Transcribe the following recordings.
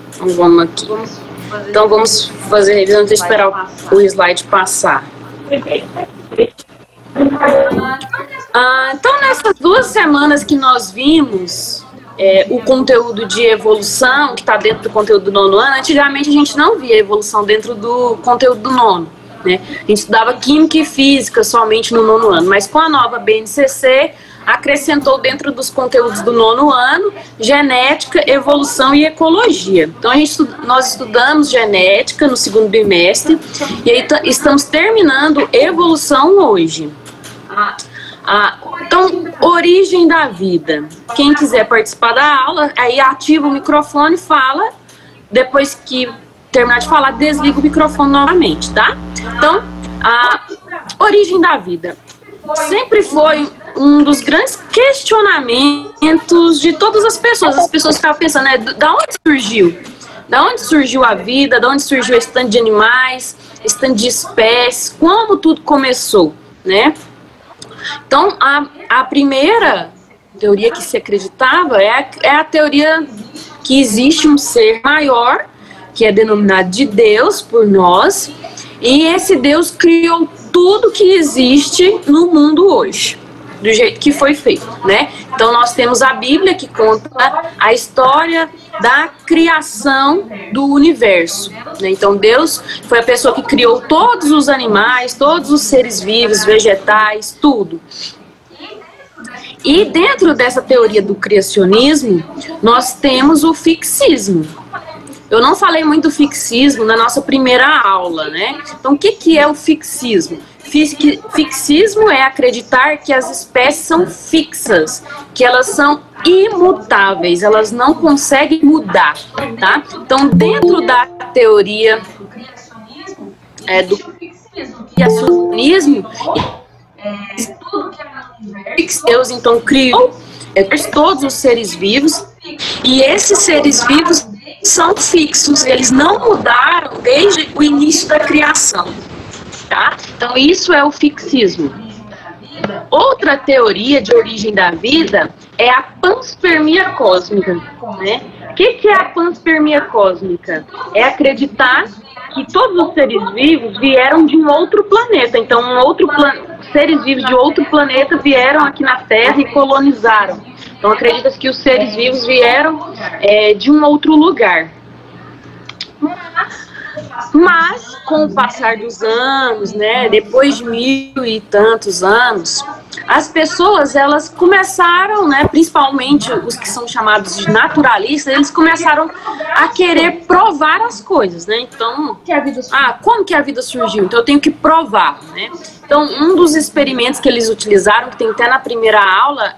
Então vamos aqui. Então vamos fazer a revisão, deixa eu esperar o slide passar. Então nessas 2 semanas que nós vimos o conteúdo de evolução, que está dentro do conteúdo do 9º ano, antigamente a gente não via evolução dentro do conteúdo do 9º, né? A gente estudava química e física somente no 9º ano, mas com a nova BNCC acrescentou dentro dos conteúdos do 9º ano genética, evolução e ecologia. Então nós estudamos genética no 2º bimestre e aí estamos terminando evolução hoje. Então, origem da vida. Quem quiser participar da aula, aí ativa o microfone e fala. Depois que terminar de falar, desliga o microfone novamente, tá? Então, a origem da vida sempre foi um dos grandes questionamentos de todas as pessoas. As pessoas ficavam pensando, né, da onde surgiu? Da onde surgiu a vida? Da onde surgiu esse tanto de animais, esse tanto de espécies? Como tudo começou, né? Então, a primeira teoria que se acreditava é a teoria que existe um ser maior, que é denominado de Deus por nós, e esse Deus criou tudo que existe no mundo hoje, do jeito que foi feito, né? Então, nós temos a Bíblia que conta a história da criação do universo, né? Então, Deus foi a pessoa que criou todos os animais, todos os seres vivos, vegetais, tudo. E dentro dessa teoria do criacionismo, nós temos o fixismo. Eu não falei muito do fixismo na nossa primeira aula, né? Então, o que é o fixismo? Fixismo é acreditar que as espécies são fixas, que elas são imutáveis, elas não conseguem mudar, tá? Então, dentro da teoria do criacionismo, Deus então criou todos os seres vivos, e esses seres vivos são fixos, eles não mudaram desde o início da criação, tá? Então isso é o fixismo. Outra teoria de origem da vida é a panspermia cósmica, né? O que é a panspermia cósmica? É acreditar que todos os seres vivos vieram de um outro planeta. Então, seres vivos de outro planeta vieram aqui na Terra e colonizaram. Então, acredita-se que os seres vivos vieram de um outro lugar. Mas, com o passar dos anos, né, depois de 1000 e tantos anos, as pessoas, elas começaram, né, principalmente os que são chamados de naturalistas, eles começaram a querer provar as coisas, né? Então, como que a vida surgiu? Então eu tenho que provar, né? Então, um dos experimentos que eles utilizaram, que tem até na primeira aula,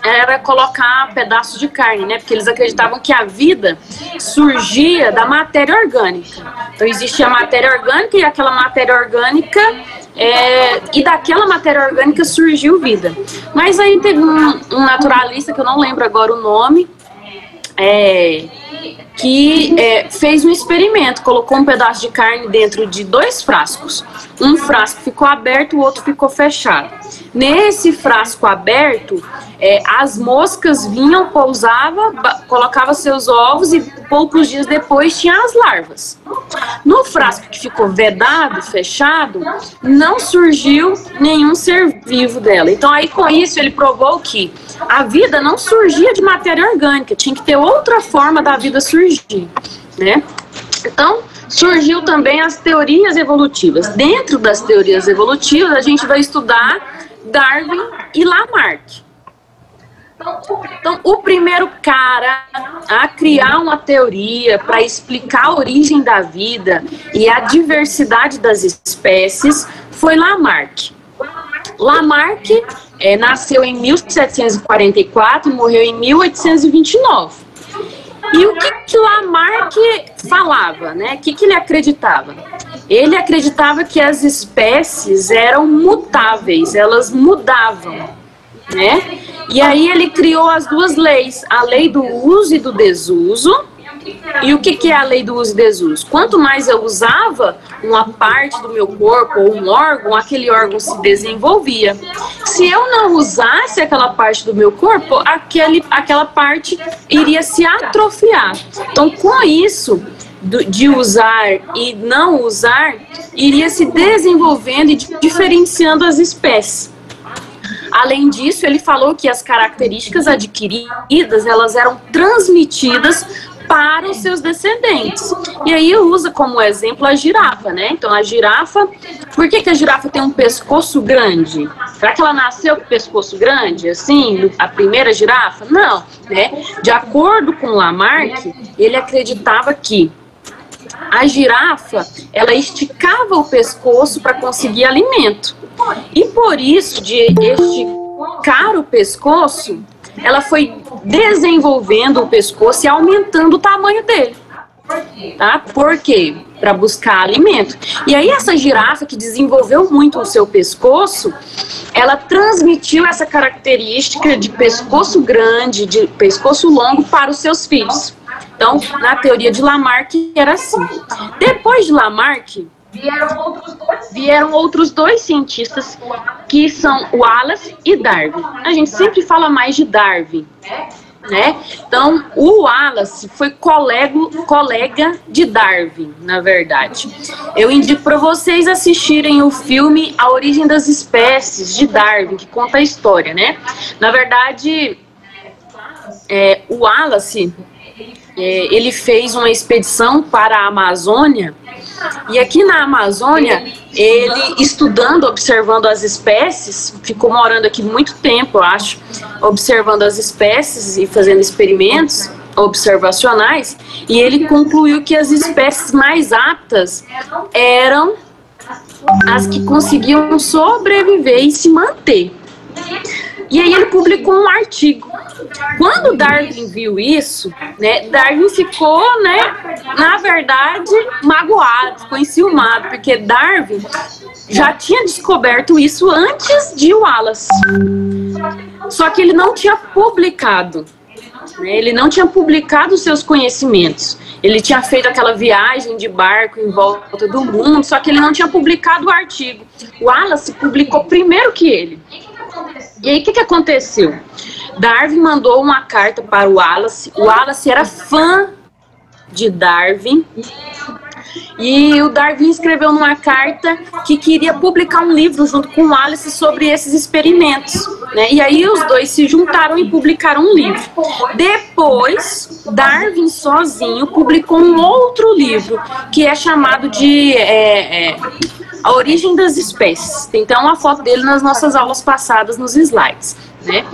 era colocar pedaços de carne, né? Porque eles acreditavam que a vida surgia da matéria orgânica. Então existia a matéria orgânica e aquela matéria orgânica, e daquela matéria orgânica surgiu vida. Mas aí teve um naturalista, que eu não lembro agora o nome, que fez um experimento, colocou um pedaço de carne dentro de 2 frascos. Um frasco ficou aberto, o outro ficou fechado. Nesse frasco aberto, as moscas vinham, pousavam, colocavam seus ovos e poucos dias depois tinha as larvas. No frasco que ficou vedado, fechado, não surgiu nenhum ser vivo dela. Então aí com isso ele provou que a vida não surgia de matéria orgânica, tinha que ter outra forma da vida surgir, né? Então surgiu também as teorias evolutivas. Dentro das teorias evolutivas a gente vai estudar Darwin e Lamarck. Então, o primeiro cara a criar uma teoria para explicar a origem da vida e a diversidade das espécies foi Lamarck. Lamarck nasceu em 1744 e morreu em 1829. E o que Lamarck falava, né? O que ele acreditava? Ele acreditava que as espécies eram mutáveis, elas mudavam, né? E aí ele criou as 2 leis, a lei do uso e do desuso E o que é a lei do uso e desuso? Quanto mais eu usava uma parte do meu corpo ou um órgão, aquele órgão se desenvolvia. Se eu não usasse aquela parte do meu corpo, aquela parte iria se atrofiar. Então, com isso, de usar e não usar, iria se desenvolvendo e diferenciando as espécies. Além disso, ele falou que as características adquiridas, elas eram transmitidas para os seus descendentes. E aí usa como exemplo a girafa, né? Então a girafa, por que a girafa tem um pescoço grande? Será que ela nasceu com pescoço grande, assim, a primeira girafa? Não, né? De acordo com Lamarck, ele acreditava que a girafa, ela esticava o pescoço para conseguir alimento. E por isso, de esticar o pescoço, ela foi desenvolvendo o pescoço e aumentando o tamanho dele. Tá? Por quê? Para buscar alimento. E aí essa girafa que desenvolveu muito o seu pescoço, ela transmitiu essa característica de pescoço grande, de pescoço longo para os seus filhos. Então, na teoria de Lamarck, era assim. Depois de Lamarck, vieram outros dois cientistas, que são Wallace e Darwin. A gente sempre fala mais de Darwin, né? Então, o Wallace foi colega de Darwin, na verdade. Eu indico para vocês assistirem o filme A Origem das Espécies, de Darwin, que conta a história, né? Na verdade, o Wallace, ele fez uma expedição para a Amazônia, e aqui na Amazônia, ele estudando, observando as espécies, ficou morando aqui muito tempo, eu acho, observando as espécies e fazendo experimentos observacionais, e ele concluiu que as espécies mais aptas eram as que conseguiam sobreviver e se manter. E aí ele publicou um artigo. Quando Darwin viu isso, né, Darwin ficou, né, na verdade, magoado, ficou enciumado, porque Darwin já tinha descoberto isso antes de Wallace. Só que ele não tinha publicado, né, ele não tinha publicado os seus conhecimentos. Ele tinha feito aquela viagem de barco em volta do mundo, só que ele não tinha publicado o artigo. Wallace publicou primeiro que ele. E aí, o que aconteceu? Darwin mandou uma carta para o Wallace. O Wallace era fã de Darwin. E o Darwin escreveu numa carta que queria publicar um livro junto com o Wallace sobre esses experimentos, né? E aí os dois se juntaram e publicaram um livro. Depois, Darwin sozinho publicou um outro livro, que é chamado de A Origem das Espécies. Tem então uma foto dele nas nossas aulas passadas nos slides, né?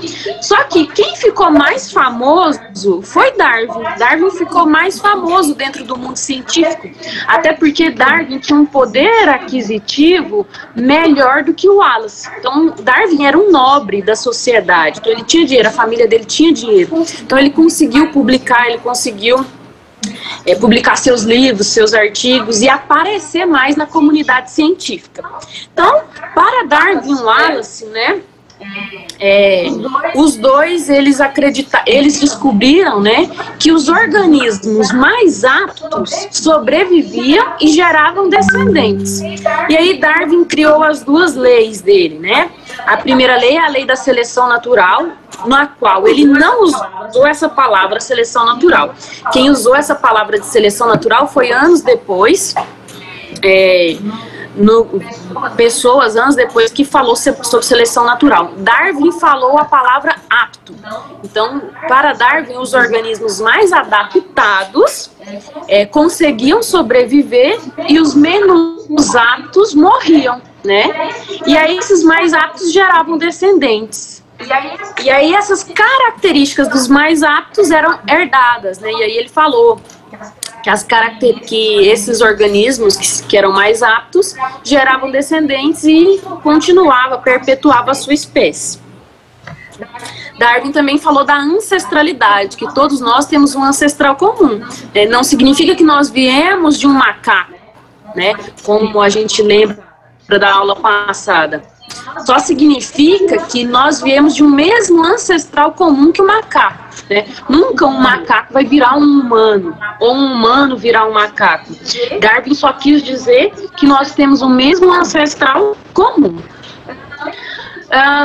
Só que quem ficou mais famoso foi Darwin. Darwin ficou mais famoso dentro do mundo científico, até porque Darwin tinha um poder aquisitivo melhor do que o Wallace. Então Darwin era um nobre da sociedade, então ele tinha dinheiro, a família dele tinha dinheiro, então ele conseguiu publicar, ele conseguiu publicar seus livros, seus artigos e aparecer mais na comunidade científica. Então, para Darwin e Wallace, né, os dois, eles descobriram, né, que os organismos mais aptos sobreviviam e geravam descendentes. E aí Darwin criou as duas leis dele, né? A primeira lei é a lei da seleção natural, na qual ele não usou essa palavra seleção natural. Quem usou essa palavra de seleção natural foi anos depois, pessoas anos depois que falou sobre seleção natural. Darwin falou a palavra apto. Então, para Darwin, os organismos mais adaptados conseguiam sobreviver e os menos aptos morriam, né? E aí esses mais aptos geravam descendentes. E aí essas características dos mais aptos eram herdadas, né? E aí ele falou que esses organismos que eram mais aptos geravam descendentes e perpetuava a sua espécie. Darwin também falou da ancestralidade, que todos nós temos um ancestral comum. Não significa que nós viemos de um macaco, né? Como a gente lembra da aula passada. só significa que nós viemos de um mesmo ancestral comum que o macaco, né? Nunca um macaco vai virar um humano, ou um humano virar um macaco. Darwin só quis dizer que nós temos o mesmo ancestral comum.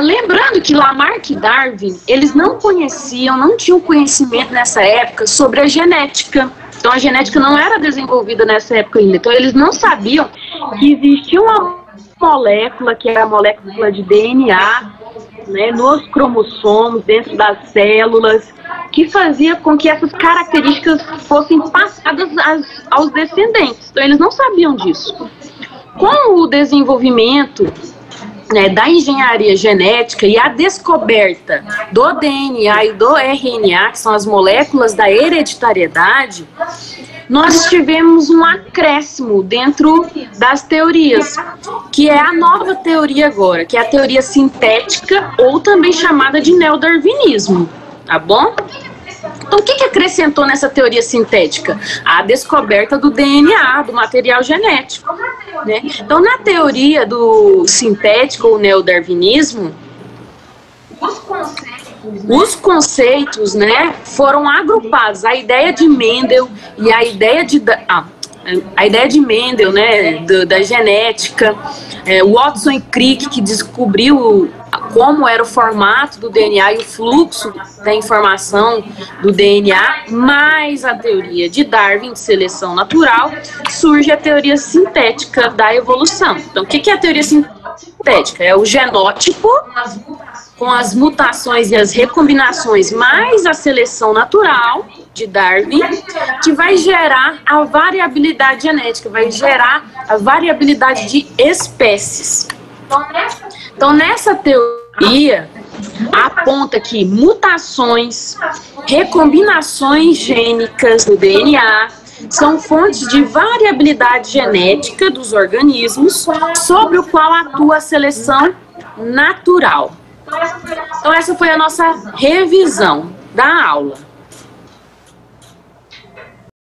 Lembrando que Lamarck e Darwin, eles não tinham conhecimento nessa época sobre a genética. Então a genética não era desenvolvida nessa época ainda. Então eles não sabiam que existia uma molécula, que era a molécula de DNA, né, nos cromossomos, dentro das células, que fazia com que essas características fossem passadas aos descendentes. Então eles não sabiam disso. Com o desenvolvimento, né, da engenharia genética e a descoberta do DNA e do RNA, que são as moléculas da hereditariedade, nós tivemos um acréscimo dentro das teorias, que é a nova teoria agora, que é a teoria sintética, ou também chamada de neodarwinismo, tá bom? Então, o que acrescentou nessa teoria sintética? A descoberta do DNA, do material genético, né? Então, na teoria do sintético ou neodarwinismo, os conceitos, né, foram agrupados. A ideia de Mendel e a ideia de Mendel, né, da genética, Watson e Crick, que descobriu como era o formato do DNA e o fluxo da informação do DNA, mais a teoria de Darwin de seleção natural, surge a teoria sintética da evolução. Então, o que é a teoria sintética? É o genótipo com as mutações e as recombinações, mais a seleção natural de Darwin, que vai gerar a variabilidade genética, vai gerar a variabilidade de espécies. Então, nessa teoria, aponta que mutações, recombinações gênicas do DNA são fontes de variabilidade genética dos organismos sobre o qual atua a seleção natural. Então, essa foi a nossa revisão da aula.